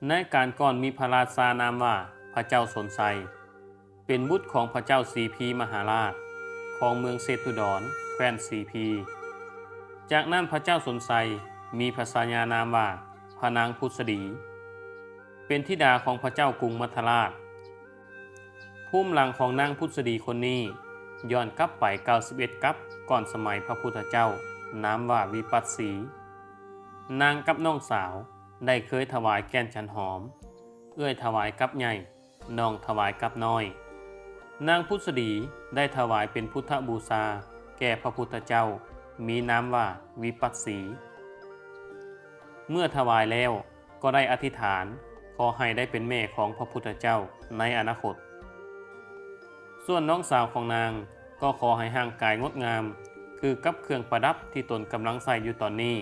ในการก่อนมีพระราชานามว่าพระเจ้าสนไซเป็นบุตรของพระเจ้าสีพีมหาราชของเมืองเซตุดรแคว้นสีพีจากนั้นพระเจ้าสนไซมีพระชายานามว่าพระนางพุทธดีเป็นธิดาของพระเจ้ากรุงมัทราชภูมิหลังของนางพุทธดีคนนี้ย้อนกลับไป91กับก่อนสมัยพระพุทธเจ้านามว่าวิปัสสีนางกับน้องสาวได้เคยถวายแก่นจันหอมเอื้อยถวายกับใหญ่น้องถวายกับน้อยนางพุทธดีได้ถวายเป็นพุทธบูชาแก่พระพุทธเจ้ามีนามว่าวิปัสสีเมื่อถวายแล้วก็ได้อธิษฐานขอให้ได้เป็นแม่ของพระพุทธเจ้าในอนาคตส่วนน้องสาวของนางก็ขอให้ร่างกายงดงามคือกับเครื่องประดับที่ตนกำลังใส่อยู่ตอนนี้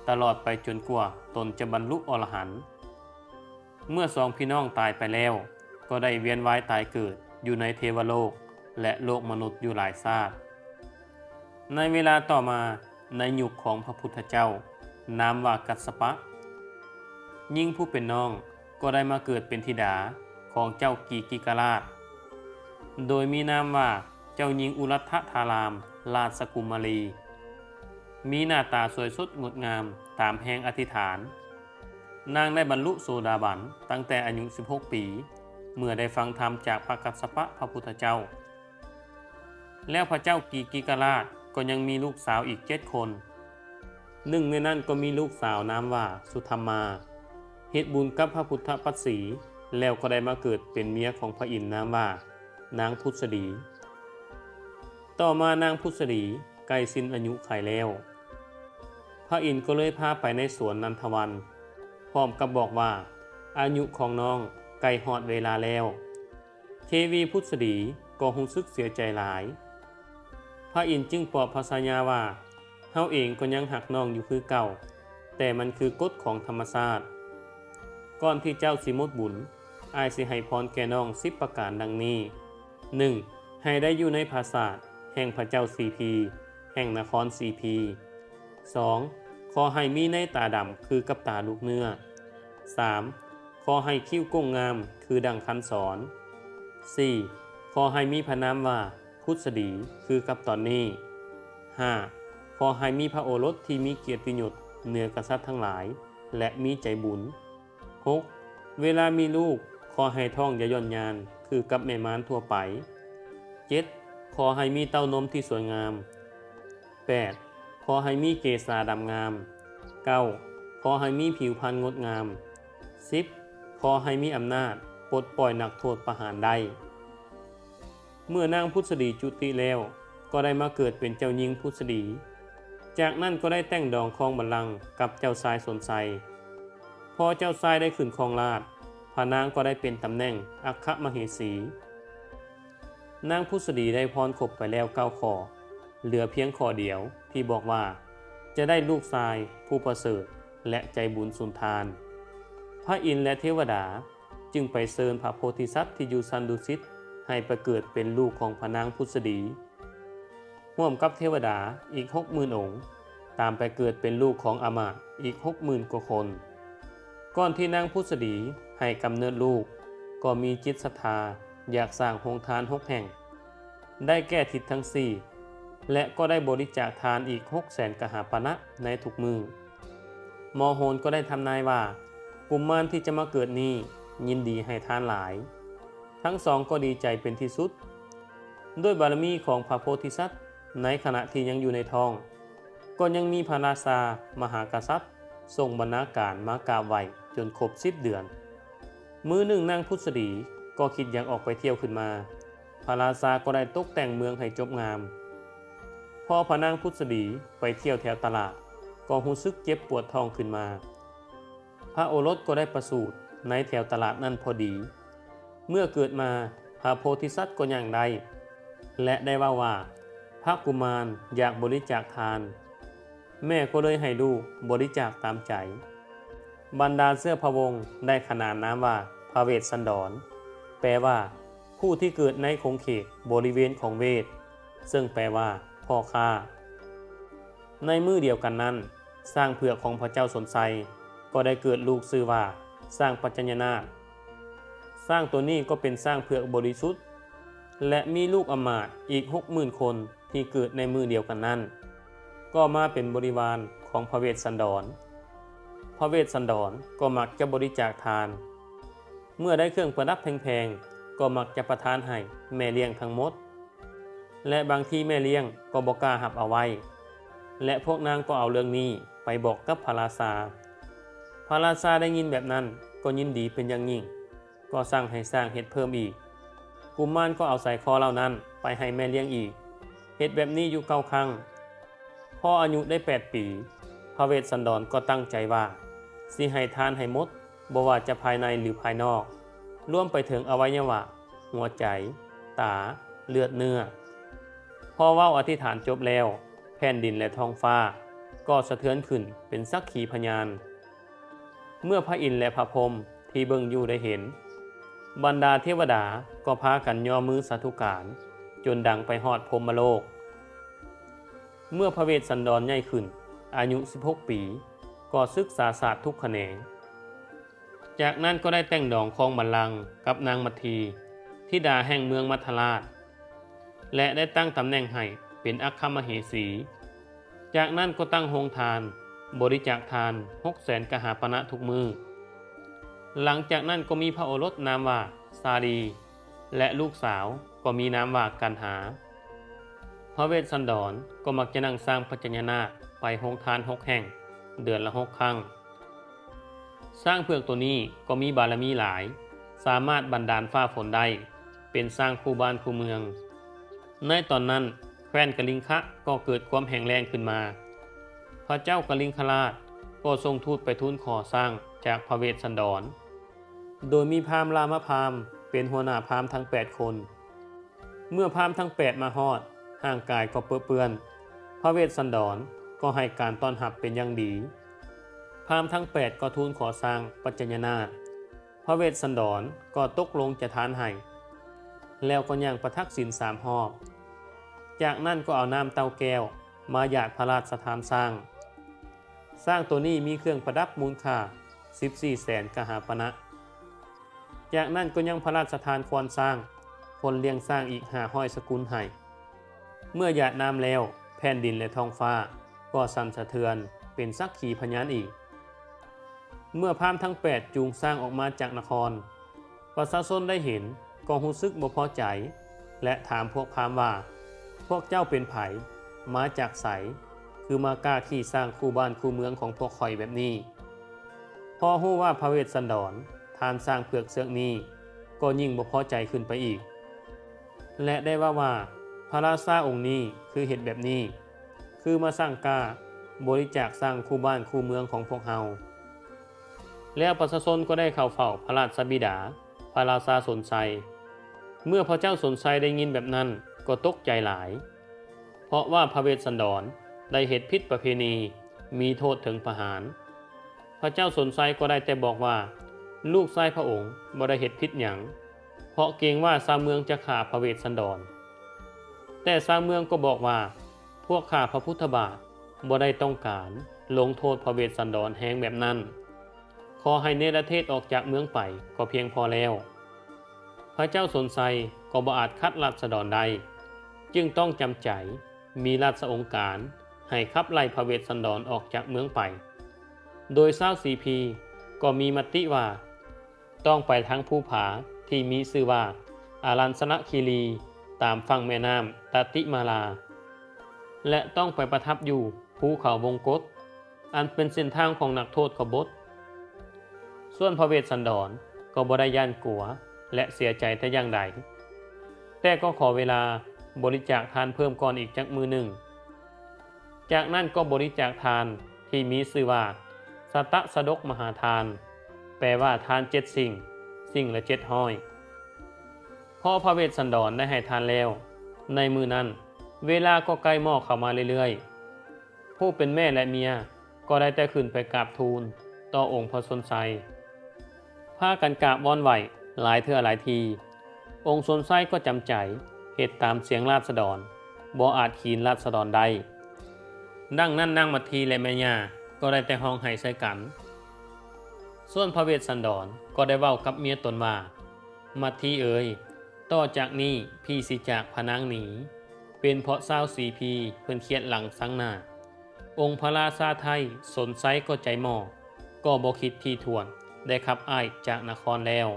ตลอดไปจนกว่าตนจะบรรลุอรหันต์เมื่อสองพี่น้องตายไปแล้วก็ได้เวียนว่ายตายเกิดอยู่ในเทวโลกและโลกมนุษย์อยู่หลายชาติในเวลาต่อมาในยุคของพระพุทธเจ้านามว่ากัสสปะหญิงผู้เป็นน้องก็ได้มาเกิดเป็นธิดาของเจ้ากีกิกราชโดยมีนามว่าเจ้าหญิงอุรัตถธารามราชกุมารีมีหน้าตาสวยสดงดงามตามแห่งอธิษฐานนางได้บรรลุโสดาบันตั้งแต่อายุ16ปีเมื่อได้ฟังธรรมจากพระกัสสปะพระพุทธเจ้าแล้วพระเจ้ากีกิกราชก็ยังมีลูกสาวอีก7 คนหนึ่งในนั้นก็มีลูกสาวนามว่าสุธรรมาเฮ็ดบุญกับพระพุทธปัสสีแล้วก็ได้มาเกิดเป็นเมียของพระอินทร์นามว่านางพุทธดีต่อมานางพุทธดีใกล้สิ้นอายุไขแล้วพระอินทร์ก็เลยพาไปในสวนนันทวันพร้อมกับบอกว่าอายุของน้องใกล้ฮอดเวลาแล้วเทวีพุทธดีก็รู้สึกเสียใจหลายพระอินทร์จึงปลอบพระชายาว่าเฮาเองก็ยังหักน้องอยู่คือเก่าแต่มันคือกฎของธรรมชาติก่อนที่เจ้าสิหมดบุญอ้ายสิให้พรแก่น้อง10 ประการดังนี้ 1. ให้ได้อยู่ในปราสาทแห่งพระเจ้าสีพีแห่งนครสีพี 2. ขอให้มีในตาดำคือกับตาลูกเนื้อ 3. ขอให้คิ้วก้งงามคือดังคันสอน 4. ขอให้มีพระนามว่าพุทธดีคือกับตอนนี้ 5. ขอให้มีพระโอรสที่มีเกียรติยศเหนือกษัตริย์ทั้งหลายและมีใจบุญ 6. เวลามีลูกขอให้ท้องอย่าย่อนยานคือกับแม่ม้านทั่วไป 7. ขอให้มีเต้านมที่สวยงาม 8. ขอให้มีเกศาดำงาม 9. ขอให้มีผิวพรรณงดงาม 10. ขอให้มีอำนาจปลดปล่อยนักโทษประหารได้เมื่อนางพุทธดีจุติแล้วก็ได้มาเกิดเป็นเจ้าหญิงพุทธดีจากนั้นก็ได้แต่งดองครองบัลลังก์กับเจ้าชายสนไซพอเจ้าชายได้ขึ้นครองราชย์พระนางก็ได้เป็นตำแหน่งอัครมเหสีนางพุทธดีได้พรครบไปแล้ว9 ข้อเหลือเพียงข้อเดียวที่บอกว่าจะได้ลูกชายผู้ประเสริฐและใจบุญสุนทานพระอินทร์และเทวดาจึงไปเชิญพระโพธิสัตว์ที่อยู่สันดุสิตให้ไปเกิดเป็นลูกของพระนางพุทธดีร่วมกับเทวดาอีก 60,000 องค์ตามไปเกิดเป็นลูกของอมาตย์อีก 60,000 กว่าคนก่อนที่นางพุทธดีให้กำเนิดลูกก็มีจิตศรัทธาอยากสร้างโรงทาน6 แห่งได้แก่ทิศทั้ง4และก็ได้บริจาคทานอีก600,000 กหาปณะในทุกมือมโหนก็ได้ทำนายว่ากุมมารที่จะมาเกิดนี้ยินดีให้ทานหลายทั้งสองก็ดีใจเป็นที่สุดด้วยบารมีของพระโพธิสัตว์ในขณะที่ยังอยู่ในท้องก็ยังมีพระราชามหากษัตริย์ทรงบรรณาการมากราบไหว้จนครบ10 เดือนมื้อหนึ่งนางพุทธดีก็คิดอยากออกไปเที่ยวขึ้นมาพระราชาก็ได้ตกแต่งเมืองให้จบงามพอพระนางพุทธดีไปเที่ยวแถวตลาดก็รู้สึกเจ็บปวดท้องขึ้นมาพระโอรสก็ได้ประสูติในแถวตลาดนั่นพอดีเมื่อเกิดมาพระโพธิสัตว์ก็ยังได้และได้ว่าพระกุมารอยากบริจาคทานแม่ก็เลยให้ลูกบริจาคตามใจบรรดาเสื้อพระวงศ์ได้ขนานนามว่าพระเวสสันดรแปลว่าผู้ที่เกิดในคงเขตบริเวณของเวทซึ่งแปลว่าพ่อค้าในมื้อเดียวกันนั้นสร้างเผือกของพระเจ้าสนไซก็ได้เกิดลูกชื่อว่า สร้างปัจจญนาถสร้างตัวนี้ก็เป็นสร้างเผือกบริสุทธิ์และมีลูกอำมาตย์อีก 60,000 คนที่เกิดในมือเดียวกันนั้นก็มาเป็นบริวารของพระเวสสันดรพระเวสสันดรก็มักจะบริจาคทานเมื่อได้เครื่องประดับแพงๆก็มักจะประทานให้แม่เลี้ยงทั้งหมดและบางทีแม่เลี้ยงก็บ่กล้ารับเอาไว้และพวกนางก็เอาเรื่องนี้ไปบอกกับพระราชาพระราชาได้ยินแบบนั้นก็ยินดีเป็นอย่างยิ่งก็สั่งให้สร้างเฮ็ดเพิ่มอีกกุมารก็เอาสายคอเหล่านั้นไปให้แม่เลี้ยงอีกเฮ็ดแบบนี้อยู่9 ครั้งพออายุได้8 ปีพระเวสสันดรก็ตั้งใจว่าสิให้ทานให้หมดบ่ว่าจะภายในหรือภายนอกรวมไปถึงอวัยวะหัวใจตาเลือดเนื้อพอเว้าอธิษฐานจบแล้วแผ่นดินและท้องฟ้าก็สะเทือนขึ้นเป็นสักขีพยานเมื่อพระอินทร์และพระพรหมที่เบิ่งอยู่ได้เห็นบรรดาเทวดาก็พากันย่อมือสาธุการจนดังไปฮอดพรหมโลกเมื่อพระเวสสันดรใหญ่ขึ้นอายุ16 ปีก็ศึกษาศาสตร์ทุกแขนงจากนั้นก็ได้แต่งดองครองบัลลังก์กับนางมัทธีธิดาแห่งเมืองมัทราชและได้ตั้งตำแหน่งให้เป็นอัคคมเหสีจากนั้นก็ตั้งโรงทานบริจาคทาน 600,000 กหาปณะทุกมือหลังจากนั้นก็มีพระโอรสนามว่าสาลีและลูกสาวก็มีนามว่ากันหาพระเวสสันดรก็มักจะนั่งสร้างปัจจญนาถไปโรงทาน6 แห่งเดือนละ6 ครั้งสร้างเผือกตัวนี้ก็มีบารมีหลายสามารถบันดาลฟ้าฝนได้เป็นสร้างคู่บ้านคู่เมืองในตอนนั้นแคว้นกลิงคะก็เกิดความแห้งแล้งขึ้นมาพระเจ้ากลิงคราชก็ทรงทูตไปทูลขอสร้างจากพระเวสสันดรโดยมีพราหมณ์รามพราหมณ์เป็นหัวหน้าพราหมณ์ทั้ง8 คนเมื่อพราหมณ์ทั้ง8มาฮอดห่างกายก็เปื้อนพระเวสสันดรก็ให้การต้อนรับเป็นอย่างดีพราหมณ์ทั้ง8ก็ทูลขอสร้างปัจจญนาถพระเวสสันดรก็ตกลงจะทานให้แล้วก็ย่างประทักษิณ3 รอบจากนั้นก็เอาน้ำเต้าแก้วมาหยาดพระราชทานสร้างตัวนี้มีเครื่องประดับมูลค่า 1400,000 กหาปณะจากนั้นก็ยังพระราชทานควรสร้างคนเลี้ยงสร้างอีก500 สกุลให้เมื่อหยาดน้ำแล้วแผ่นดินและท้องฟ้าก็สั่นสะเทือนเป็นสักขีพยานอีกเมื่อพราหมณ์ทั้ง8จูงสร้างออกมาจากนครประชาชนได้เห็นก็รู้สึกบ่พอใจและถามพวกพราหมณ์ว่าพวกเจ้าเป็นไผมาจากไสคือมากล้าที่สร้างคู่บ้านคู่เมืองของพวกข่อยแบบนี้พอรู้ว่าพระเวสสันดรทานสร้างเผือกเสือกนี้ก็ยิ่งบ่พอใจขึ้นไปอีกและได้ว่าพระราชาองค์นี้คือเหตุแบบนี้คือมาสร้างกล้าบริจาคสร้างคู่บ้านคู่เมืองของพวกเฮาแล้วประชาชนก็ได้เข้าเฝ้าพระราชบิดาพระราชาสนไซเมื่อพระเจ้าสนไซได้ยินแบบนั้นก็ตกใจหลายเพราะว่าพระเวสสันดรได้เหตุผิดประเพณีมีโทษถึงประหารพระเจ้าสนไซก็ได้แต่บอกว่าลูกชายพระองค์บ่ได้เหตุผิดหยังเพราะเกรงว่าชาวเมืองจะฆ่าพระเวสสันดรแต่ชาวเมืองก็บอกว่าพวกข้าพระพุทธบาทบ่ได้ต้องการลงโทษพระเวสสันดรแห้งแบบนั้นขอให้เนรเทศออกจากเมืองไปก็เพียงพอแล้วพระเจ้าสนไซก็บ่อาจคัดราษฎรได้จึงต้องจำใจมีราชองค์การให้ขับไล่พระเวสสันดรออกจากเมืองไปโดย24 พีก็มีมติว่าต้องไปทางภูผาที่มีชื่อว่าอารัญสนคีรีตามฝั่งแม่น้ำตติมาลาและต้องไปประทับอยู่ภูเขาวงกตอันเป็นเส้นทางของนักโทษกบฏส่วนพระเวสสันดรก็บ่ได้ย่านกลัวและเสียใจแต่อย่างใดแต่ก็ขอเวลาบริจาคทานเพิ่มก่อนอีกจักมือหนึ่งจากนั้นก็บริจาคทานที่มีชื่อว่าสตะสดกมหาทานแปลว่าทาน7 สิ่งละ700พอพระเวสสันดรได้ให้ทานแล้วในมือนั้นเวลาก็ใกล้หม้อเข้ามาเรื่อยๆผู้เป็นแม่และเมียก็ได้แต่ขึ้นไปกราบทูลต่อองค์พระสนไซพากันกราบวอนไหวหลายเทื่อหลายทีองค์สนไซก็จำใจเหตุตามเสียงราษฎรบ่อาจขีนราษฎรได้ดังนั้นนางมัทธีและแม่ย่าก็ได้แต่ห้องไห้ใส่กัน ส่วนพระเวสสันดรก็ได้เว้ากับเมียตนว่ามัทธีเอ๋ยต่อจากนี้พี่สิจากพนางหนีเป็นเพราะ24พีเพิ่นเครียดหลังสังหน้าองค์พระราชาไทยสนไซก็ใจหมอก็บ่คิดที่ทวนได้ขับอ้ายจากนครแล้ว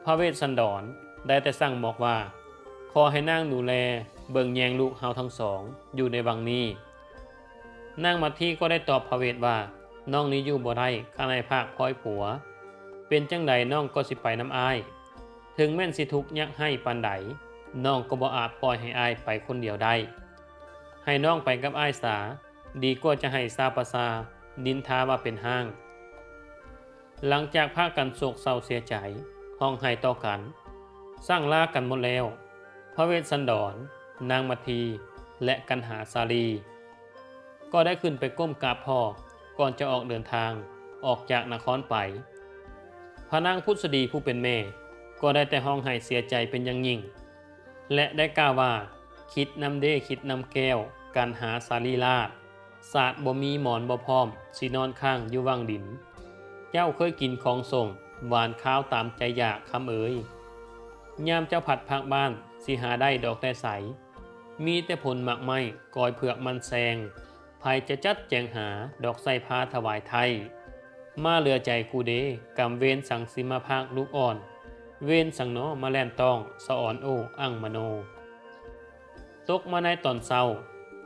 พระเวสสันดรได้แต่สั่งบอกว่าขอให้นางดูแลเบิ่งแยงลูกเฮาทั้งสองอยู่ในวังนี้นางมัทธีก็ได้ตอบพระเวสว่าน้องนี้อยู่บ่ได้ข้าในภาคพ้อยผัวเป็นจังใดน้องก็สิไปน้ำอ้ายถึงแม่นสิทุกข์ยากให้ปานใดน้องก็บ่อาจปล่อยให้อ้ายไปคนเดียวได้ให้น้องไปกับอ้ายสาดีกว่าจะให้ซาปะซาดินทาว่าเป็นห้างหลังจากพากันโศกเศร้าเสียใจห้องไห้ต่อกันสร้างลากันหมดแล้วพระเวสสันดรนางมัทธีและกันหาสาลีก็ได้ขึ้นไปก้มกราบพ่อก่อนจะออกเดินทางออกจากนครไปพระนางพุทธดีผู้เป็นแม่ก็ได้แต่ห้องไห้เสียใจเป็นอย่างยิ่งและได้กล่าวว่าคิดนำเด้คิดนำแก้วกันหาสาลีลาดศาสตร์บ่มีหมอนบ่พร้อมสินอนข้างอยู่วังดินเจ้าเคยกินของส่งหวานข้าวตามใจอยากคำเอ๋ยยามเจ้าผัดผักบ้านสิหาได้ดอกแต่ใสมีแต่ผลหมักไม้กอยเผือกมันแซงภัยจะจัดแจงหาดอกไส้พาถวายไทยมาเหลือใจกูเดกำเวนสังสิมาภาคลูกอ่อนเวนสังโนมาแล่นต้องสะอ่อนโออั้งมโนตกมาในตอนเศร้า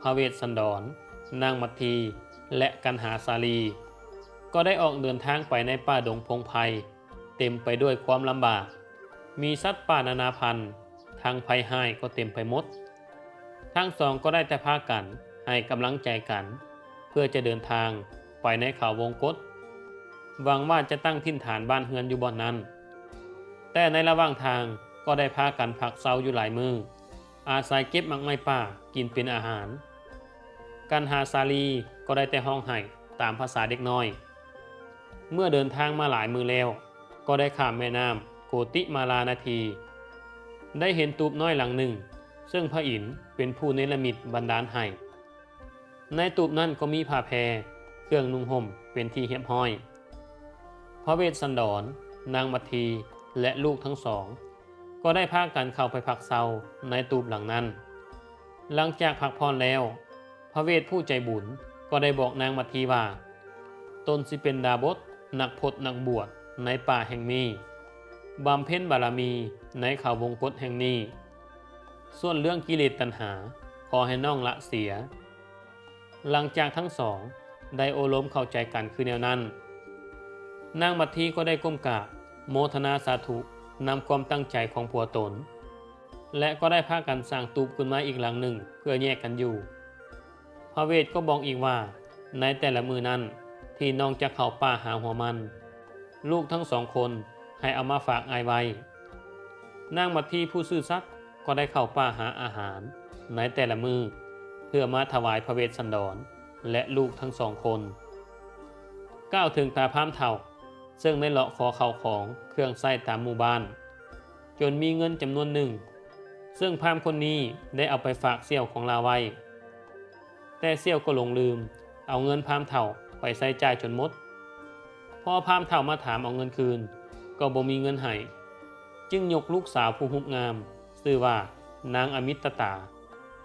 พระเวสสันดรนางมัทธีและกันหาสาลีก็ได้ออกเดินทางไปในป่าดงพงไพรเต็มไปด้วยความลำบากมีสัตว์ป่านานาพันธุ์ทางภัยหายก็เต็มไปหมดทั้งสองก็ได้แต่พากันให้กำลังใจกันเพื่อจะเดินทางไปในเขาวงกฏหวังว่าจะตั้งถิ่นฐานบ้านเฮือนอยู่บ่อนนั้นแต่ในระหว่างทางก็ได้พากันพักเซาอยู่หลายมืออาศัยเก็บมักไม้ป่ากินเป็นอาหารกันหาสาลีก็ได้แต่ห้องไห้ตามภาษาเด็กน้อยเมื่อเดินทางมาหลายมือแล้วก็ได้ข้ามแม่น้ำโกติมาลานาทีได้เห็นตูบน้อยหลังหนึ่งซึ่งพระอินทร์เป็นผู้เนรมิตบันดาลให้ในตูบนั้นก็มีผ้าแพรเครื่องนุ่งห่มเป็นที่เรียบร้อยพระเวสสันดรนางมัทธีและลูกทั้งสองก็ได้พากันเข้าไปพักเซาในตูบหลังนั้นหลังจากพักผ่อนแล้วพระเวสผู้ใจบุญก็ได้บอกนางมัทธีว่าตนสิเป็นดาบสนักพจน์นักบวชในป่าแห่งนี้บำเพ็ญบารมีในเขาวงกฏแห่งนี้ส่วนเรื่องกิเลสตัณหาขอให้น้องละเสียหลังจากทั้งสองได้โอล้มเข้าใจกันคือแนวนั้นนางมัทธีก็ได้ก้มกราบโมทนาสาธุนำความตั้งใจของผัวตนและก็ได้พากันสร้างตูบขึ้นมาอีกหลังหนึ่งเพื่อแยกกันอยู่พระเวทก็บอกอีกว่าในแต่ละมือนั้นที่น้องจะเข้าป่าหาหัวมันลูกทั้งสองคนให้เอามาฝากอายไว้นางมัทธีผู้ซื่อสัตย์ก็ได้เข้าป่าหาอาหารในแต่ละมือเพื่อมาถวายพระเวสสันดรและลูกทั้งสองคนก้าวถึงตาพามเฒ่าซึ่งได้เลาะขอเข้าของเครื่องใช้ตามหมู่บ้านจนมีเงินจำนวนหนึ่งซึ่งพามคนนี้ได้เอาไปฝากเสี่ยวของลาไว้แต่เสี่ยวก็หลงลืมเอาเงินพามเฒ่าไปใช้จ่ายจนหมดพอพามเฒ่ามาถามเอาเงินคืนก็บ่มีเงินให้จึงยกลูกสาวผู้งุบงามชื่อว่านางอมิตตา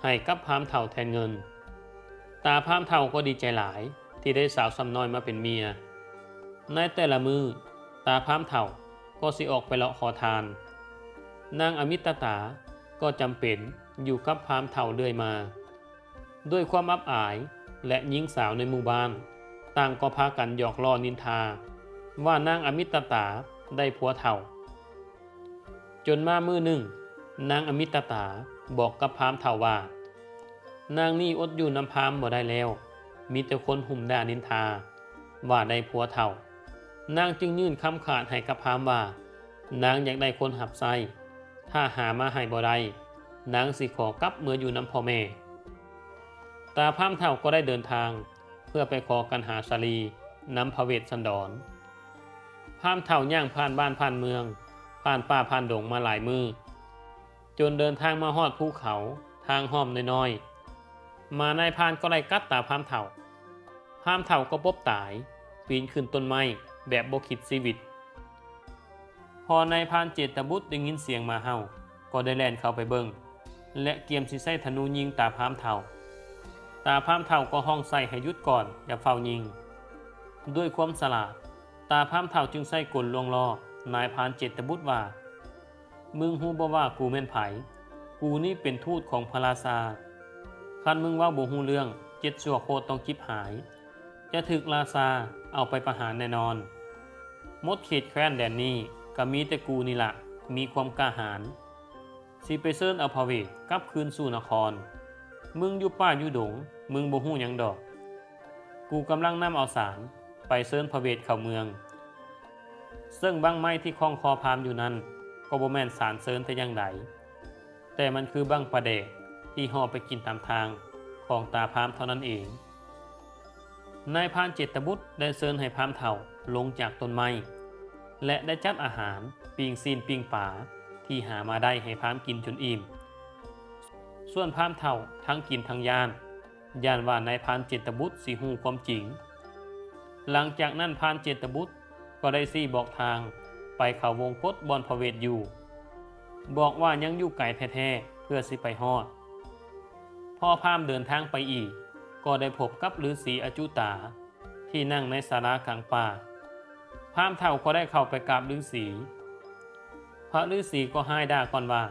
ให้กับพามเฒ่าแทนเงินตาพามเฒ่าก็ดีใจหลายที่ได้สาวซ้ำน้อยมาเป็นเมียในแต่ละมือตาพามเฒ่าก็สิออกไปเลาะขอทานนางอมิตตาก็จำเป็นอยู่กับพามเฒ่าเรื่อยมาด้วยความอับอายและหญิงสาวในหมู่บ้านต่างก็พากันหยอกล้อนินทาว่านางอมิตตาได้ผัวเฒ่าจนมามื้อหนึ่งนางอมิตตาบอกกับพามเฒ่าว่านางนี่อดอยู่น้ำพามบ่ได้แล้วมีแต่คนหุ่มด่านินทาว่าได้ผัวเฒ่านางจึงยื่นคำขาดให้กับพามว่านางอยากได้คนหับไส้ถ้าหามาให้บ่ได้นางสิขอกลับเมื่ออยู่น้ำพ่อแม่ตาพามเฒ่าก็ได้เดินทางเพื่อไปขอกันหาสาลีนำพระเวสสันดรพามเฒ่าย่างผ่านบ้านผ่านเมืองผ่านป่าผ่านดงมาหลายมือจนเดินทางมาฮอดภูเขาทางห้อมน้อยๆมานายพรานก็ไล่กัดตาพามเฒ่าก็ปบตายปีนขึ้นต้นไม้ แบบบ่คิดชีวิตพอนายพรานเจตบุตรได้ยินเสียงหมาเห่าก็ได้แล่นเข้าไปเบิ่งและเกียมสิใส่ธนูยิงตาพรามเฒ่าตาพรามเฒ่าก็ห้องใส่ให้หยุดก่อนอย่าเฝ้ายิงด้วยความฉลาดตาพรามเฒ่าจึงใส่กลลวงล่อนายพรานเจตบุตรว่ามึงฮู้บ่ว่ากูแม่นไผกูนี่เป็นทูตของพระราชาคันมึงว่าบ่ฮู้เรื่อง7ชั่วโคตรต้องจิบหายจะถึกราชาเอาไปประหารแน่นอนหมดเขตแคว้นแดนนี้ก็มีแต่กูนี่ล่ะมีความกล้าหาญสิไปเชิญเอาพระเวทกลับคืนสู่นครมึงอยู่ป่าอยู่ดงมึงบ่ฮู้หยังดอกกูกำลังนำเอาสารไปเชิญพระเวทเข้าเมืองซึ่งบั้งไม้ที่คล้องคอพามอยู่นั้นก็บ่แม่นสารเชิญแต่อย่างใดแต่มันคือบั้งประเดกที่ห่อไปกินตามทางของตาพามเท่านั้นเองนายพรานเจตบุตรได้เชิญให้พามเฒ่าลงจากต้นไม้และได้จัดอาหารปิ้งซีนปิ้งป่าที่หามาได้ให้พามกินจนอิ่มส่วนพามเฒ่าทั้งกินทั้งย่านว่านายพรานเจตบุตรสิฮู้ความจริงหลังจากนั้นพรานเจตบุตรก็ได้ซี่บอกทางไปเข้าวงคตบอนพระเวทอยู่บอกว่ายังอยู่ไกลแท้ๆเพื่อสิไปฮอดพอพามเดินทางไปอีกก็ได้พบกับฤาษีอจุตาที่นั่งในศาลากลางป่าพามเฒ่าก็ได้เข้าไปกราบฤาษีพระฤาษีก็ให้ด่าก่อนว่า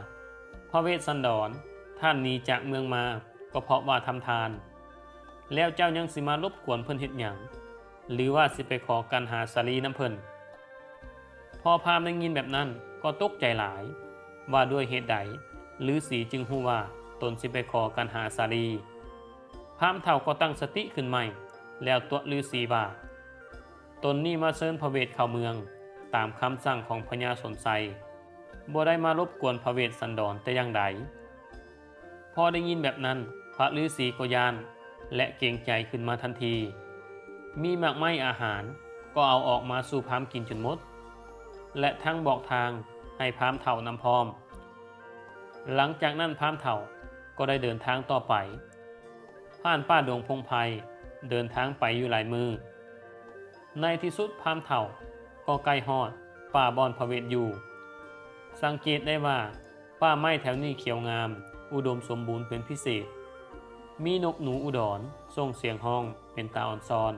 พระเวสสันดรท่านหนีจากเมืองมาก็เพราะว่าทำทานแล้วเจ้ายังสิมารบกวนเพิ่นเฮ็ดหยังหรือว่าสิไปขอกันหาสาลีน้ำเพิ่นพอพามได้ยินแบบนั้นก็ตกใจหลายว่าด้วยเหตุใดฤาษีจึงฮู้ว่าตนสิไปขอกันหาสาลีพามเฒ่าก็ตั้งสติขึ้นใหม่แล้วตัวฤาษีว่าตนนี่มาเชิญพระเวทเข้าเมืองตามคำสั่งของพญาสนไสบ่ได้มารบกวนพระเวสสันดรแต่อย่างใดพอได้ยินแบบนั้นพระฤาษีก็ย่านและเกรงใจขึ้นมาทันทีมีหมากไม้อาหารก็เอาออกมาสู่พามกินจนหมดและทั้งบอกทางให้พามเฒ่านำพร้อมหลังจากนั้นพามเฒ่าก็ได้เดินทางต่อไปผ่านป่าดงพงไพรเดินทางไปอยู่หลายมือในที่สุดพามเฒ่าก็ใกล้ฮอดป่าบอนพระเวทอยู่สังเกตได้ว่าป่าไม้แถวนี้เขียวงามอุดมสมบูรณ์เป็นพิเศษมีนกหนูอุดรส่งเสียงห้องเป็นตาอ่อนซอน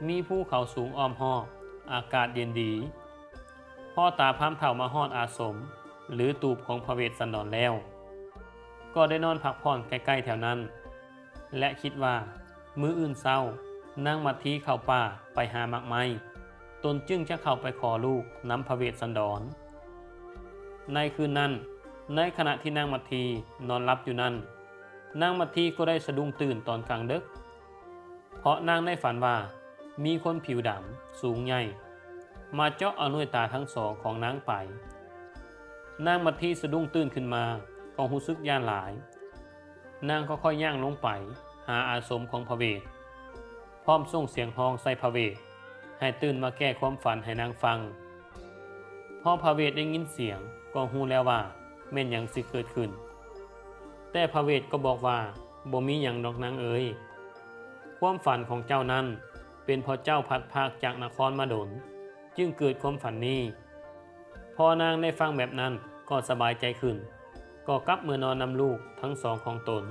มีภูเขาสูงอ้อมหอบอากาศเย็นดีพ่อตาพามเฒ่ามาฮอดอาสมหรือตูบของพระเวสสันดรแล้วก็ได้นอนพักผ่อนใกล้ๆแถวนั้นและคิดว่ามื้ออื่นเช้านางมัทธีเข้าป่าไปหาหมากไม้ตนจึงจะเข้าไปขอลูกนำพระเวสสันดรในคืนนั้นในขณะที่นางมัทธีนอนหลับอยู่นั้นนางมัทธีก็ได้สะดุ้งตื่นตอนกลางดึกเพราะนางได้ฝันว่ามีคนผิวดำสูงใหญ่มาเจาะเอาหน่วยตาทั้งสองของนางไปนางมัทธีสะดุ้งตื่นขึ้นมาก็รู้สึกย่านหลายนางก็ค่อยย่างลงไปหาอาสมของพระเวทพร้อมส่งเสียงฮ้องใส่พระเวทให้ตื่นมาแก้ความฝันให้นางฟังพอพระเวทได้ยินเสียงก็ฮู้แล้วว่าแม่นหยังสิเกิดขึ้นแต่พระเวทก็บอกว่าบ่มีหยังดอกนางเอ๋ยความฝันของเจ้านั้นเป็นเพราะเจ้าพัดพากจากนครมาดลจึงเกิดความฝันนี้พอนางได้ฟังแบบนั้นก็สบายใจขึ้นก็กลับเมื่อนอนนำลูกทั้งสองของตน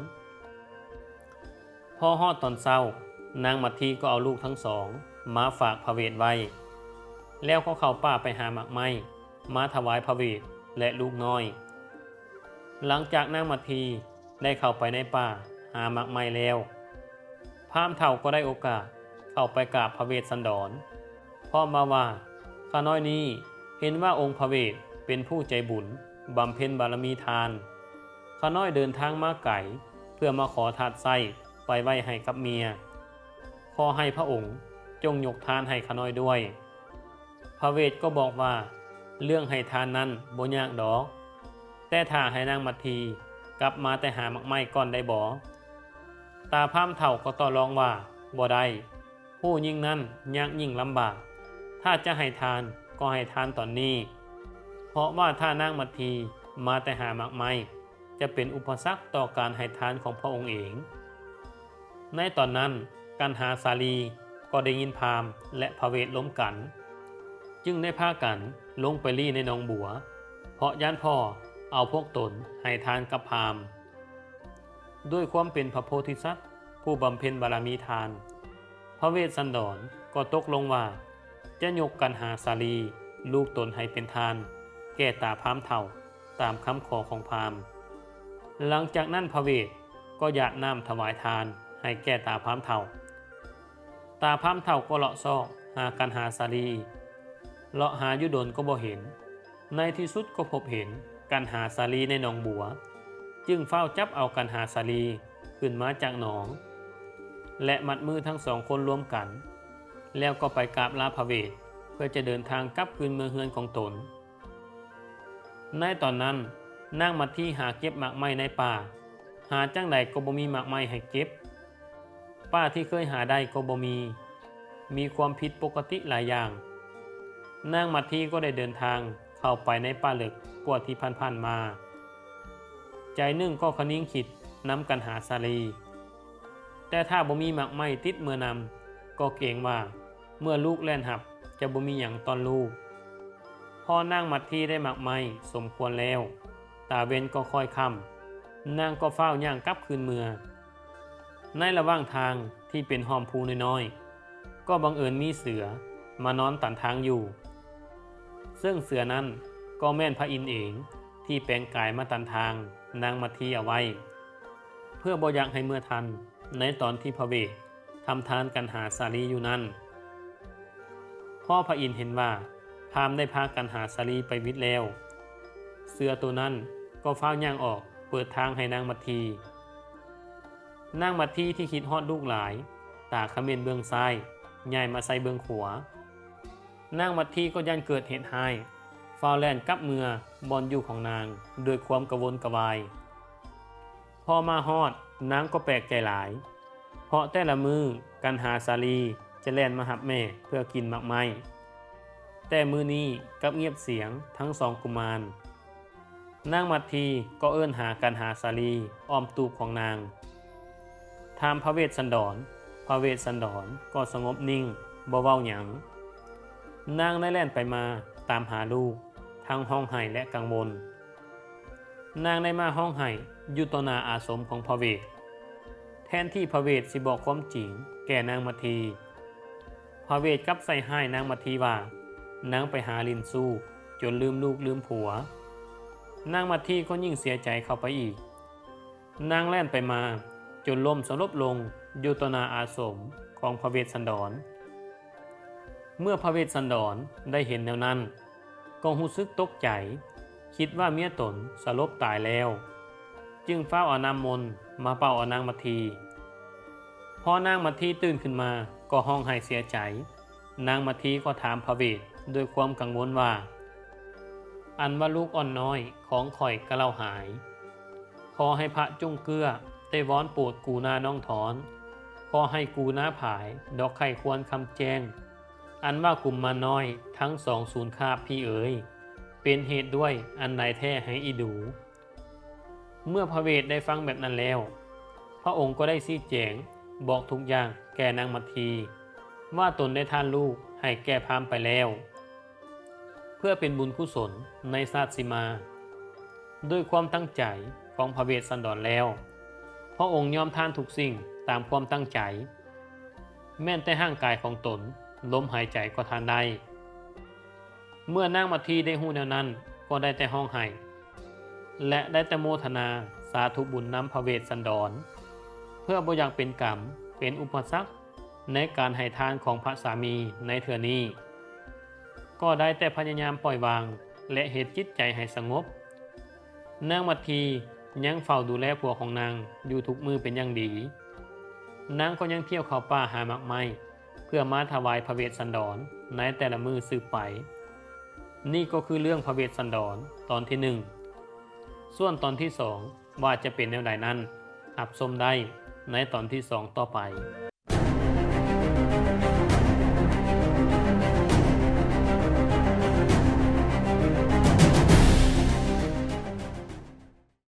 พอฮอดตอนเช้านางมัทธีก็เอาลูกทั้งสองมาฝากพระเวทไว้แล้วก็เข้าป่าไปหาหมากไม้มาถวายพระเวทและลูกน้อยหลังจากนางมัทธีได้เข้าไปในป่าหาหมากไม้แล้วพราหมณ์เฒ่าก็ได้โอกาสเข้าไปกราบพระเวสสันดรพร้อมมาว่าข้าน้อยนี้เห็นว่าองค์พระเวทเป็นผู้ใจบุญบำเพ็ญบารมีทานข้าน้อยเดินทางมาไกลเพื่อมาขอทาสไส้ไปไว้ให้กับเมียขอให้พระองค์จงยกทานให้ข้าน้อยด้วยพระเวทก็บอกว่าเรื่องให้ทานนั้นบ่ยากดอกแต่ถ้าให้นางมัทธีกลับมาแต่หาหมากไม้ก่อนได้บ่ตาพราหมณ์เฒ่าก็ต่อรองว่าบ่ได้ผู้ยิ่งนั้นยากยิ่งลำบากถ้าจะให้ทานก็ให้ทานตอนนี้เพราะว่าถ้านางมัทธีมาแต่หาหมากไม้จะเป็นอุปสรรคต่อการให้ทานของพระองค์เองในตอนนั้นกันหาสาลีก็ ก็ได้ยินพราหมณ์และพระเวทล้มกัน จึงได้พากันลงไปลี้ในหนองบัว เพราะย่านพ่อเอาพวกตนให้ทานกับพราหมณ์ด้วยความเป็นพระโพธิสัตว์ผู้บำเพ็ญบารมีทาน พระเวสสันดรก็ตกลงว่าจะยกกันหาสาลีลูกตนให้เป็นทาน แก่ตาพราหมณ์เฒ่าตามคำขอของพราหมณ์หลังจากนั้นพระเวทก็หยาดน้ำถวายทานให้แก่ตาพราหมณ์เฒ่า ตาพราหมณ์เฒ่าก็เลาะซอกหากันหาสาลีเลาะหาอยู่ดนก็บ่เห็น ในที่สุดก็พบเห็นกันหาสาลีในหนองบัว จึงเฝ้าจับเอากันหาสาลีขึ้นมาจากหนอง และมัดมือทั้งสองคนรวมกัน แล้วก็ไปกราบลาพระเวทเพื่อจะเดินทางกลับคืนเมืองเฮือนของตน ในตอนนั้นนางมัทธีหาเก็บหมากไม้ในป่า หาจังใดก็บ่มีหมากไม้ให้เก็บป่าที่เคยหาได้ก็บ่มีความผิดปกติหลายอย่างนางมัทธีก็ได้เดินทางเข้าไปในป่าลึกกว่าที่ผ่านๆมา ใจหนึ่งก็คนิ่งคิดนำกันหาสาลีแต่ถ้าบ่มีหมากไม้ติดเมื่อนำก็เกรงว่าเมื่อลูกแล่นหับจะบ่มีหยังตอนลูกพอนางมัทธีได้หมากไม้สมควรแล้วตาเว้นก็ค่อยค่ำนางก็เฝ้าย่างกลับคืนเมืองในระหว่างทางที่เป็นหอมพูน้อยๆก็บังเอิญมีเสือมานอนตันทางอยู่ซึ่งเสือนั้นก็แม่นพระอินทร์เองที่แปลงกายมาตันทางนางมัทธีเอาไว้เพื่อบ่อยากให้เมื่อทันในตอนที่พระเวททำทานกันหาสาลีอยู่นั้นพ่อพระอินทร์เห็นว่าพราหมณ์ได้พากันหาสาลีไปวิทย์แล้วเสือตัวนั้นก็เฝ้าย่างออกเปิดทางให้นางมัทธีนางมัทธีที่คิดฮอดลูกหลายตาเขม็นเบื้องซ้ายย้ายมาใส่เบื้องขวานางมัทธีก็ยันเกิดเหตุให้เฝ้าแล่นกลับเมืองบอนอยู่ของนางด้วยความกระวนกระวายพอมาฮอดนางก็แปลกใจหลายเพราะแต่ละมือกันหาสาลีจะแล่นมาหับแม่เพื่อกินหมากไม้แต่มือนี้กับเงียบเสียงทั้งสองกุมารนางมัทธีก็เอิ้นหากันหาสาลีอ้อมตูบของนางถามพระเวสสันดรพระเวสสันดรก็สงบนิ่งบ่เว้าหยังนางได้แล่นไปมาตามหาลูกทั้งห้องไห้และกังวลนางได้มาห้องไห้อยู่ต่อหน้าอาสมของพระเวทแทนที่พระเวทสิบอกความจริงแก่นางมัทธีพระเวทกลับใส่ให้นางมัทธีว่านางไปหาลินสู้จนลืมลูกลืมผัวนางมัทธีก็ยิ่งเสียใจเข้าไปอีกนางแล่นไปมาจนล้มสลบลงอยู่ต่อหน้าอาสมของพระเวสสันดรเมื่อพระเวสสันดรได้เห็นแนวนั้นก็รู้สึกตกใจคิดว่าเมียตนสลบตายแล้วจึงเฝ้าเอาน้ำมนต์มาเป่าเอานางมัทธีพอนางมัทธีตื่นขึ้นมาก็ห้องไห้เสียใจนางมัทธีก็ถามพระเวทด้วยความกังวลว่าอันว่าลูกอ่อนน้อยของข่อยกระเล่าหายขอให้พระจุ้งเกื้อได้วอนโปรดกูนาน้องถอนขอให้กูนาผายดอกไข่ควรคำแจ้งอันว่ากุมมาน้อยทั้งสองสูญคาบพี่เอ๋ยเป็นเหตุด้วยอันใดแท้ให้อีดูเมื่อพระเวทได้ฟังแบบนั้นแล้วพระองค์ก็ได้ชี้แจงบอกทุกอย่างแก่นางมัทธีว่าตนได้ทานลูกให้แก่พราหมณ์ไปแล้วเพื่อเป็นบุญกุศลในศาสตร์สิมาด้วยความตั้งใจของพระเวสสันดรแล้วพระองค์ยอมทานทุกสิ่งตามความตั้งใจแม้แต่ร่างกายของตนลมหายใจก็ทานได้เมื่อนางมัทธีได้หู้แนวนั้นก็ได้แต่ห้องไห้และได้แต่โมทนาสาธุบุญนำพระเวสสันดรเพื่อบ่อยากเป็นกรรมเป็นอุปสรรคในการให้ทานของพระสามีในเทื่อนี้ก็ได้แต่พยายามปล่อยวางและเหตุจิตใจให้สงบนางมัทธียังเฝ้าดูแลผัวของนางอยู่ทุกมือเป็นอย่างดีนางก็ยังเที่ยวเข้าป่าหาหมากไม้เพื่อมาถวายพระเวสสันดรในแต่ละมือสืบไปนี่ก็คือเรื่องพระเวสสันดรตอนที่1ส่วนตอนที่2ว่าจะเป็นแนวใดนั้นรับชมได้ในตอนที่2ต่อไป